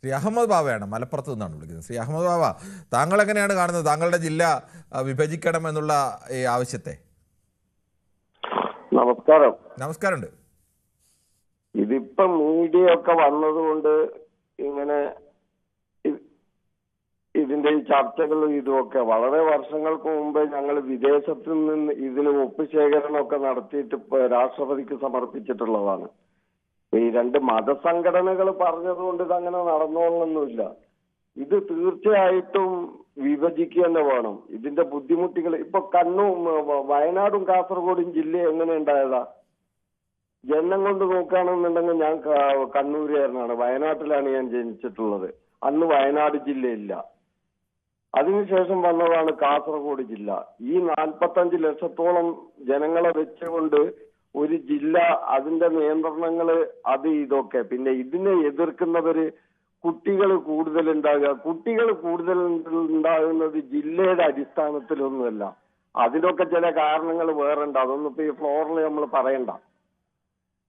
ശ്രീ അഹമ്മദ് ബാവയാണ്, മലപ്പുറത്ത് നിന്നാണ് വിളിക്കുന്നത്. ശ്രീ അഹമ്മദ് ബാവ, താങ്കൾ എങ്ങനെയാണ് കാണുന്നത് താങ്കളുടെ ജില്ല വിഭജിക്കണം എന്നുള്ള ഈ ആവശ്യത്തെ? നമസ്കാരം. നമസ്കാരമുണ്ട്. ഇതിപ്പം മീഡിയ ഒക്കെ വന്നതുകൊണ്ട് ഇങ്ങനെ ഇതിന്റെ ഈ ചർച്ചകളും ഇതുമൊക്കെ വളരെ വർഷങ്ങൾക്ക് മുമ്പേ ഞങ്ങൾ വിദേശത്ത് നിന്ന് ഇതിന് ഒപ്പുശേഖരണമൊക്കെ നടത്തിയിട്ട് രാഷ്ട്രപതിക്ക് സമർപ്പിച്ചിട്ടുള്ളതാണ്. ഈ രണ്ട് മതസംഘടനകൾ പറഞ്ഞതുകൊണ്ട് ഇതങ്ങനെ നടന്നോളൊന്നുമില്ല. ഇത് തീർച്ചയായിട്ടും വിഭജിക്കുക തന്നെ വേണം. ഇതിന്റെ ബുദ്ധിമുട്ടുകൾ ഇപ്പൊ വയനാടും കാസർഗോഡും ജില്ല എങ്ങനെ ഉണ്ടായതാ? ജന്മം കൊണ്ട് നോക്കുകയാണെന്നുണ്ടെങ്കിൽ ഞാൻ കണ്ണൂരുകാരനാണ്, വയനാട്ടിലാണ് ഞാൻ ജനിച്ചിട്ടുള്ളത്. അന്ന് വയനാട് ജില്ലയില്ല. അതിനുശേഷം വന്നതാണ് കാസർഗോഡ് ജില്ല. ഈ 45 ലക്ഷത്തോളം ജനങ്ങളെ വെച്ചുകൊണ്ട് ഒരു ജില്ല, അതിന്റെ നിയന്ത്രണങ്ങള്, അത് ഇതൊക്കെ. പിന്നെ ഇതിനെ എതിർക്കുന്നവര് കുട്ടികൾ കൂടുതൽ ഉണ്ടാകുക. കുട്ടികൾ കൂടുതൽ ഉണ്ടാകുന്നത് ജില്ലയുടെ അടിസ്ഥാനത്തിലൊന്നുമല്ല. അതിനൊക്കെ ചില കാരണങ്ങൾ വേറെ ഉണ്ട്. അതൊന്നും ഇപ്പൊ ഈ ഫ്ലോറിൽ നമ്മൾ പറയണ്ട.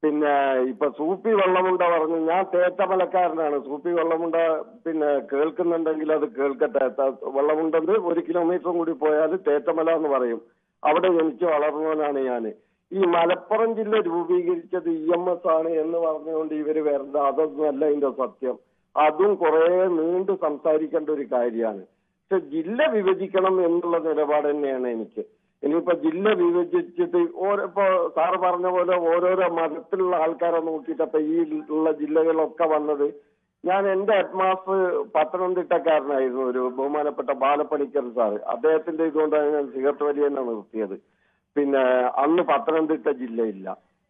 പിന്നെ ഇപ്പൊ സൂപ്പി വെള്ളമുണ്ട പറഞ്ഞു. ഞാൻ തേറ്റമലക്കാരനാണ്. സൂപ്പി വെള്ളമുണ്ട പിന്നെ കേൾക്കുന്നുണ്ടെങ്കിൽ അത് കേൾക്കട്ടെ. വെള്ളമുണ്ടെന്ന് 1 കിലോമീറ്ററും കൂടി പോയാൽ തേറ്റമല എന്ന് പറയും. അവിടെ ജനിച്ച് വളർന്നവനാണ് ഞാൻ. ഈ മലപ്പുറം ജില്ല രൂപീകരിച്ചത് EMS ആണ് എന്ന് പറഞ്ഞുകൊണ്ട് ഇവര് വരുന്നത് അതൊന്നും അല്ല ഇതിന്റെ സത്യം. അതും കുറെ നീണ്ടു സംസാരിക്കേണ്ട ഒരു കാര്യമാണ്. പക്ഷെ ജില്ല വിഭജിക്കണം എന്നുള്ള നിലപാട് തന്നെയാണ് എനിക്ക്. ഇനിയിപ്പോ ജില്ല വിഭജിച്ചിട്ട് ഇപ്പോ സാറ് പറഞ്ഞ പോലെ ഓരോരോ മതത്തിലുള്ള ആൾക്കാരെ നോക്കിയിട്ടപ്പോ ഈ ഉള്ള ജില്ലകളൊക്കെ വന്നത്. ഞാൻ എന്റെ ഹെഡ് മാസ്റ്റർ പത്തനംതിട്ടക്കാരനായിരുന്നു, ഒരു ബഹുമാനപ്പെട്ട ബാലപ്പണിക്കർ സാറ്. അദ്ദേഹത്തിന്റെ ഇതുകൊണ്ടാണ് ഞാൻ സിഗരറ്റ് വലി തന്നെ നിർത്തിയത്. പിന്നെ അന്ന് പത്തനംതിട്ട ജില്ലയില്ല.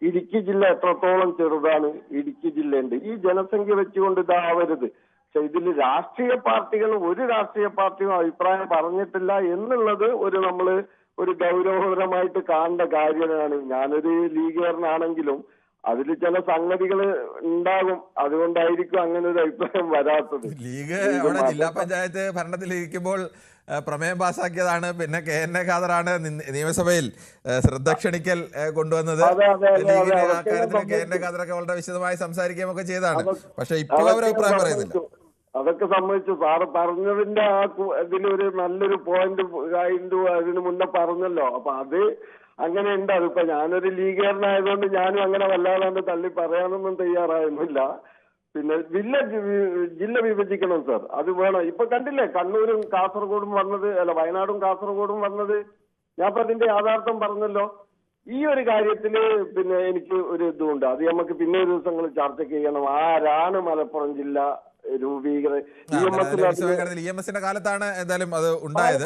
ഇടുക്കി ജില്ല എത്രത്തോളം ചെറുതാണ്, ഇടുക്കി ജില്ലയുണ്ട്. ഈ ജനസംഖ്യ വെച്ചുകൊണ്ട് ഇതാവരുത്. പക്ഷെ ഇതിൽ രാഷ്ട്രീയ പാർട്ടികൾ, ഒരു രാഷ്ട്രീയ പാർട്ടിയും അഭിപ്രായം പറഞ്ഞിട്ടില്ല എന്നുള്ളത് ഒരു ഗൗരവപരമായിട്ട് കാണേണ്ട കാര്യമാണ്. ഞാനൊരു ലീഗുകാരനാണെങ്കിലും അതിൽ ചില സംഗതികൾ ഉണ്ടാകും. അതുകൊണ്ടായിരിക്കും അങ്ങനെ ഒരു അഭിപ്രായം വരാത്തത്. ലീഗ് അവിടെ ജില്ലാ പഞ്ചായത്ത് ഭരണത്തിലിരിക്കുമ്പോൾ പ്രമേയം പാസാക്കിയതാണ്. പിന്നെ KN ഖാദറാണ് നിയമസഭയിൽ ശ്രദ്ധ ക്ഷണിക്കൽ കൊണ്ടുവന്നത്. ലീഗിന് ആ കാര്യത്തിൽ KN ഖാദറൊക്കെ വളരെ വിശദമായി സംസാരിക്കുകയൊക്കെ ചെയ്തതാണ്. പക്ഷെ ഇപ്പോൾ അവർ അഭിപ്രായം പറയുന്നില്ല. അതൊക്കെ സംബന്ധിച്ചു സാറ് പറഞ്ഞതിന്റെ ഇതിലൊരു നല്ലൊരു പോയിന്റ് അതിന് മുന്നേ പറഞ്ഞല്ലോ. അപ്പൊ അത് അങ്ങനെ ഉണ്ട്. അതിപ്പോ ഞാനൊരു ലീഗുകാരനായതുകൊണ്ട് ഞാനും അങ്ങനെ വല്ലാതെ തള്ളി പറയാനൊന്നും തയ്യാറായിരുന്നില്ല. പിന്നെ ജില്ല വിഭജിക്കണം സാർ, അത് വേണം. ഇപ്പൊ കണ്ടില്ലേ കണ്ണൂരും കാസർഗോഡും വന്നത്, അല്ല വയനാടും കാസർഗോഡും വന്നത്. ഞാൻ ഇപ്പൊ അതിന്റെ യാഥാർത്ഥ്യം പറഞ്ഞല്ലോ. ഈ ഒരു കാര്യത്തില് പിന്നെ എനിക്ക് ഒരു ഇതുണ്ട്. അത് നമുക്ക് പിന്നെ ഒരു ദിവസങ്ങൾ ചർച്ചയ്ക്ക് ചെയ്യണം. ആരാണ് മലപ്പുറം ജില്ല EMSന്റെ കാലത്താണ് എന്തായാലും അത് ഉണ്ടായത്.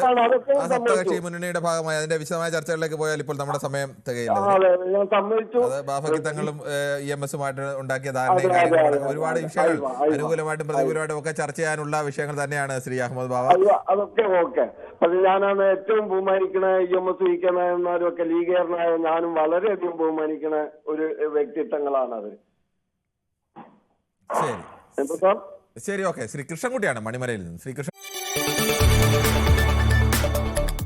ആ സപ്തകക്ഷി മുന്നണിയുടെ ഭാഗമായി അതിന്റെ വിശദമായ ചർച്ചകളിലേക്ക് പോയാൽ ഇപ്പോൾ നമ്മുടെ സമയം തികയില്ല. അത് ബാഫക്കിത്തങ്ങളും EMSുമായിട്ട് ഉണ്ടാക്കിയ ധാരണയും ഒരുപാട് വിഷയങ്ങൾ അനുകൂലമായിട്ടും പ്രതികൂലമായിട്ടും ഒക്കെ ചർച്ച ചെയ്യാനുള്ള വിഷയങ്ങൾ തന്നെയാണ് ശ്രീ അഹമ്മദ് ബാവ. അതൊക്കെ ഓക്കെ. അത് ഞാനാണ് ഏറ്റവും ബഹുമാനിക്കണ EMS വിളിക്കണമാരും ഒക്കെ ലീഗുകാരനായ ഞാനും വളരെയധികം ബഹുമാനിക്കണ ഒരു വ്യക്തിത്വങ്ങളാണ് അത്. ശരി എന്താ സാർ? ശരി, ഓക്കെ. ശ്രീ കൃഷ്ണൻകുട്ടിയാണ് മണിമലയിൽ നിന്ന്. ശ്രീ കൃഷ്ണൻ,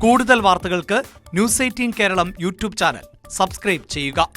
കൂടുതൽ വാർത്തകൾക്ക് News 18 Keralam YouTube channel subscribe ചെയ്യുക.